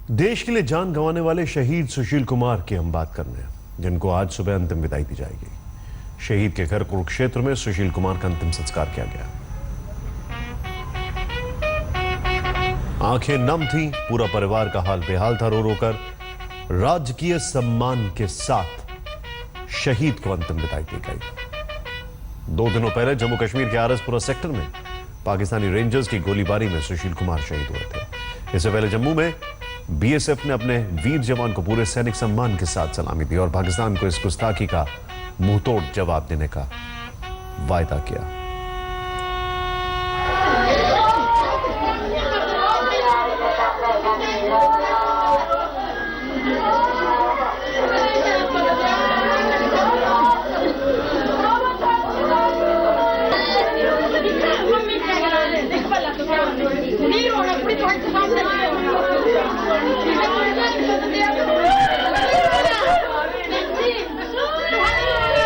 देश के लिए जान गंवाने वाले शहीद सुशील कुमार की हम बात कर रहे हैं, जिनको आज सुबह अंतिम विदाई दी जाएगी। शहीद के घर कुरुक्षेत्र में सुशील कुमार का अंतिम संस्कार किया गया। आंखें नम थी, पूरा परिवार का हाल बेहाल था। रो रोकर राजकीय सम्मान के साथ शहीद को अंतिम विदाई दी गई। 2 दिनों पहले जम्मू कश्मीर के आरएसपुरा सेक्टर में पाकिस्तानी रेंजर्स की गोलीबारी में सुशील कुमार शहीद हुए थे। इससे पहले जम्मू में बीएसएफ ने अपने वीर जवान को पूरे सैनिक सम्मान के साथ सलामी दी और पाकिस्तान को इस गुस्ताखी का मुंहतोड़ जवाब देने का वायदा किया।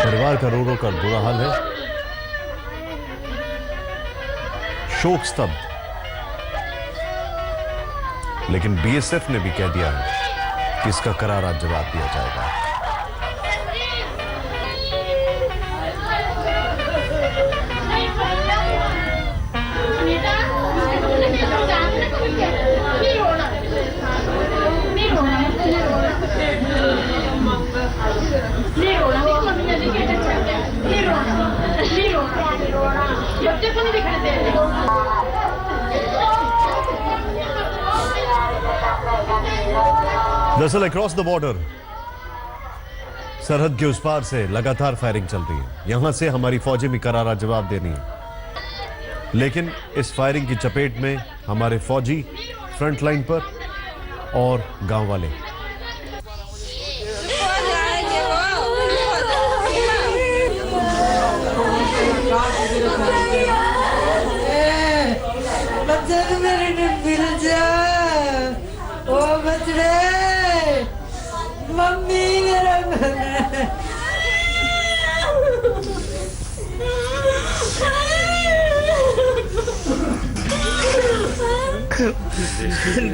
परिवार का रो रो कर बुरा हाल है, शोक स्तब्ध। लेकिन बीएसएफ ने भी कह दिया है कि इसका करारा जवाब दिया जाएगा। दरअसल अक्रॉस द बॉर्डर, सरहद के उस पार से लगातार फायरिंग चल रही है। यहां से हमारी फौजें भी करारा जवाब देनी है, लेकिन इस फायरिंग की चपेट में हमारे फौजी फ्रंट लाइन पर और गांव वाले। मम्मी मेरा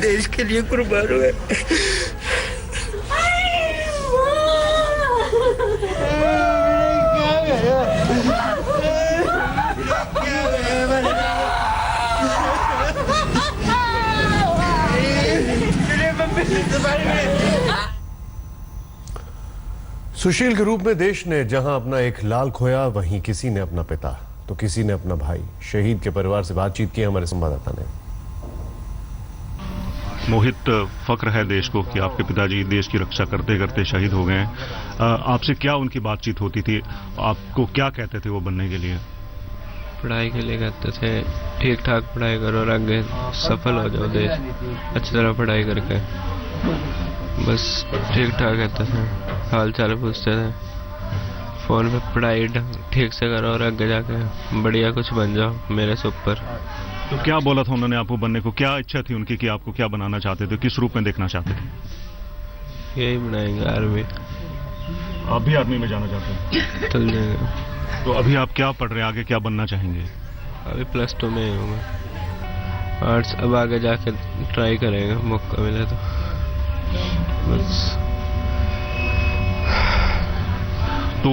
देश के लिए कुर्बान हुए। सुशील के रूप में देश ने जहां अपना एक लाल खोया, वहीं किसी ने अपना पिता तो किसी ने अपना भाई। शहीद के परिवार से बातचीत की हमारे संवाददाता ने। मोहित, फक्र है देश को कि आपके पिताजी देश की रक्षा करते करते शहीद हो गए हैं। आपसे क्या उनकी बातचीत होती थी? आपको क्या कहते थे वो बनने के लिए? पढ़ाई के लिए कहते थे ठीक ठाक पढ़ाई करो और आगे सफल हो जाओ देश, अच्छी तरह पढ़ाई करके। बस ठीक ठाक कहते थे, हाल चाल पूछते थे, फोन पे पढ़ाई ठीक से करो और आगे जाके बढ़िया कुछ बन जाओ मेरे से ऊपर। तो क्या बोला था उन्होंने आपको बनने को? क्या इच्छा थी उनकी कि आपको क्या बनाना चाहते थे, किस रूप में देखना चाहते थे? यही बनाएंगे आर्मी। आप भी आर्मी में जाना चाहते हैं? चल जाएंगे। तो अभी आप क्या पढ़ रहे हैं, आगे क्या बनना चाहेंगे? अभी +2 में ही हूँ मैं, आर्ट्स। अब आगे जाके ट्राई करेंगे, मौका मिले तो। बस। तो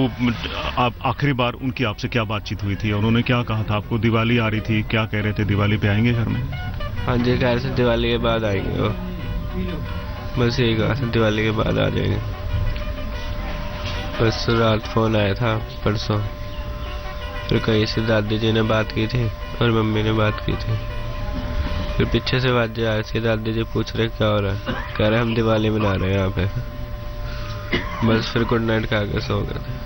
आप आखिरी बार उनकी आपसे क्या बातचीत हुई थी? उन्होंने क्या कहा था आपको? दिवाली आ रही थी, क्या कह रहे थे? दिवाली पे आएंगे घर में? हाँ जी, कह रहे थे दिवाली के बाद आएंगे वो। बस यही कहा था, दिवाली के बाद आ जाएंगे। बस रात फोन आया था परसों, फिर कहीं से दादी जी ने बात की थी और मम्मी ने बात की थी। फिर पीछे से बात आ रही थी, दादी जी पूछ रहे क्या हो रहा है, कह रहे हम दिवाली मना रहे हैं यहाँ पे। बस फिर गुड नाइट कहा के सो गए थे।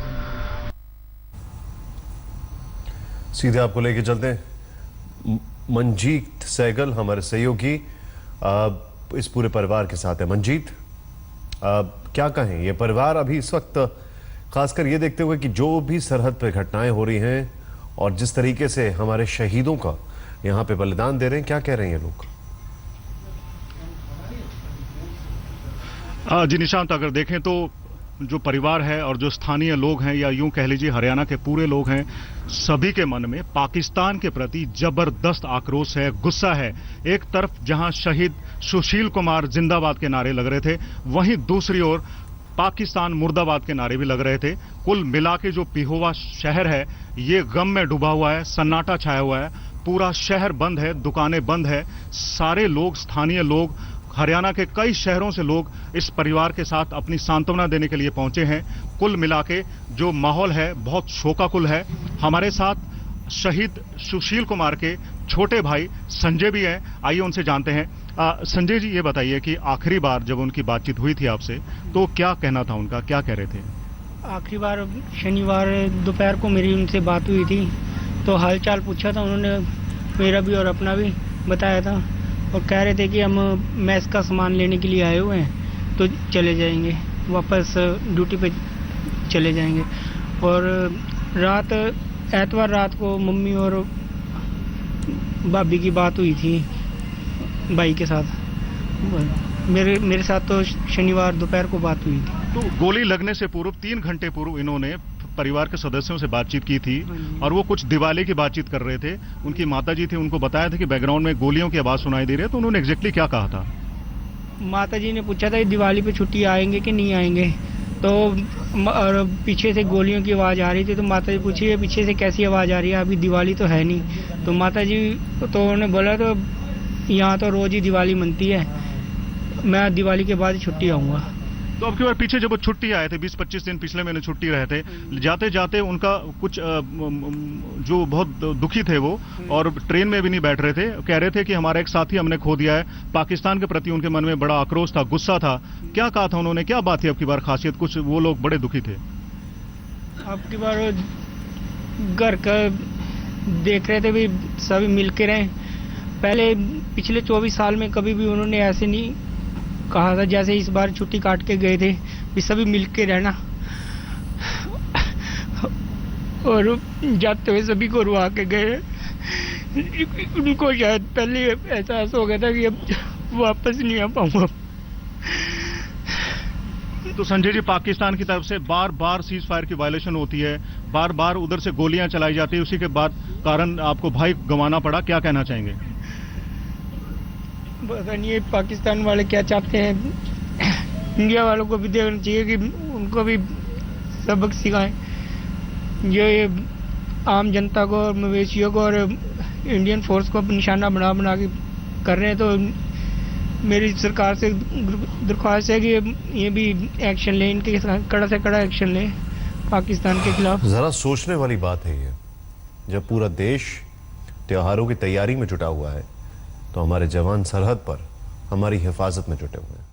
सीधे आपको लेके चलते हैं। मंजीत सहगल हमारे सहयोगी इस पूरे परिवार के साथ है। मंजीत, क्या कहें, ये परिवार अभी इस वक्त खासकर ये देखते हुए कि जो भी सरहद पे घटनाएं हो रही हैं और जिस तरीके से हमारे शहीदों का यहाँ पे बलिदान दे रहे हैं, क्या कह रहे हैं ये लोग? जी निशांत, अगर देखें तो जो परिवार है और जो स्थानीय लोग हैं, या यूं कह लीजिए हरियाणा के पूरे लोग हैं, सभी के मन में पाकिस्तान के प्रति जबरदस्त आक्रोश है, गुस्सा है। एक तरफ जहां शहीद सुशील कुमार जिंदाबाद के नारे लग रहे थे, वहीं दूसरी ओर पाकिस्तान मुर्दाबाद के नारे भी लग रहे थे। कुल मिला के जो पिहोवा शहर है ये गम में डूबा हुआ है, सन्नाटा छाया हुआ है, पूरा शहर बंद है, दुकानें बंद है। सारे लोग, स्थानीय लोग, हरियाणा के कई शहरों से लोग इस परिवार के साथ अपनी सांत्वना देने के लिए पहुंचे हैं। कुल मिला के जो माहौल है बहुत शोकाकुल है। हमारे साथ शहीद सुशील कुमार के छोटे भाई संजय भी हैं, आइए उनसे जानते हैं। संजय जी, ये बताइए कि आखिरी बार जब उनकी बातचीत हुई थी आपसे तो क्या कहना था उनका, क्या कह रहे थे? आखिरी बार शनिवार दोपहर को मेरी उनसे बात हुई थी, तो हालचाल पूछा था उन्होंने, मेरा भी और अपना भी बताया था, और कह रहे थे कि हम मैस का सामान लेने के लिए आए हुए हैं तो चले जाएंगे, वापस ड्यूटी पे चले जाएंगे। और एतवार रात को मम्मी और भाभी की बात हुई थी भाई के साथ। मेरे साथ तो शनिवार दोपहर को बात हुई थी। तो गोली लगने से पूर्व 3 घंटे पूर्व इन्होंने परिवार के सदस्यों से बातचीत की थी और वो कुछ दिवाली की बातचीत कर रहे थे। उनकी माताजी थी, उनको बताया था कि बैकग्राउंड में गोलियों की आवाज सुनाई दे रही है, तो उन्होंने एग्जैक्टली क्या कहा था? माताजी ने पूछा था दिवाली पे छुट्टी आएंगे कि नहीं आएंगे, तो और पीछे से गोलियों की आवाज़ आ रही थी, तो माताजी पूछी पीछे से कैसी आवाज़ आ रही है, अभी दिवाली तो है नहीं। तो माताजी तो उन्होंने बोला तो यहाँ तो रोज़ ही दिवाली मनती है, मैं दिवाली के बाद छुट्टी आऊँगा। तो अब की बार पीछे जब वो छुट्टी आए थे 20-25 दिन पिछले महीने छुट्टी रहे थे, जाते जाते उनका कुछ जो बहुत दुखी थे वो, और ट्रेन में भी नहीं बैठ रहे थे, कह रहे थे कि हमारा एक साथी हमने खो दिया है। पाकिस्तान के प्रति उनके मन में बड़ा आक्रोश था, गुस्सा था। क्या कहा था उन्होंने, क्या बात थी अब की बार खासियत? कुछ वो लोग बड़े दुखी थे। अब की बार घर का देख रहे थे भी सभी मिल के रहें। पहले पिछले 24 साल में कभी भी उन्होंने ऐसे नहीं कहा था जैसे इस बार छुट्टी काट के गए थे भी सभी मिल के रहना, और जाते हुए सभी को रुआ के गए। उनको शायद पहले एहसास हो गया था कि अब वापस नहीं आ पाऊंगा। तो संजय जी, पाकिस्तान की तरफ से बार बार सीज फायर की वायलेशन होती है, बार बार उधर से गोलियां चलाई जाती है, उसी के बाद कारण आपको भाई गंवाना पड़ा, क्या कहना चाहेंगे? पता नहीं पाकिस्तान वाले क्या चाहते हैं, इंडिया वालों को भी देखना चाहिए कि उनको भी सबक सिखाएं। जो ये आम जनता को और मवेशियों को और इंडियन फोर्स को निशाना बना बना के कर रहे हैं, तो मेरी सरकार से दरख्वास्त है कि ये भी एक्शन लें, इनके कड़ा से कड़ा एक्शन लें पाकिस्तान के खिलाफ। जरा सोचने वाली बात है ये, जब पूरा देश त्योहारों की तैयारी में जुटा हुआ है तो हमारे जवान सरहद पर हमारी हिफाजत में जुटे हुए हैं।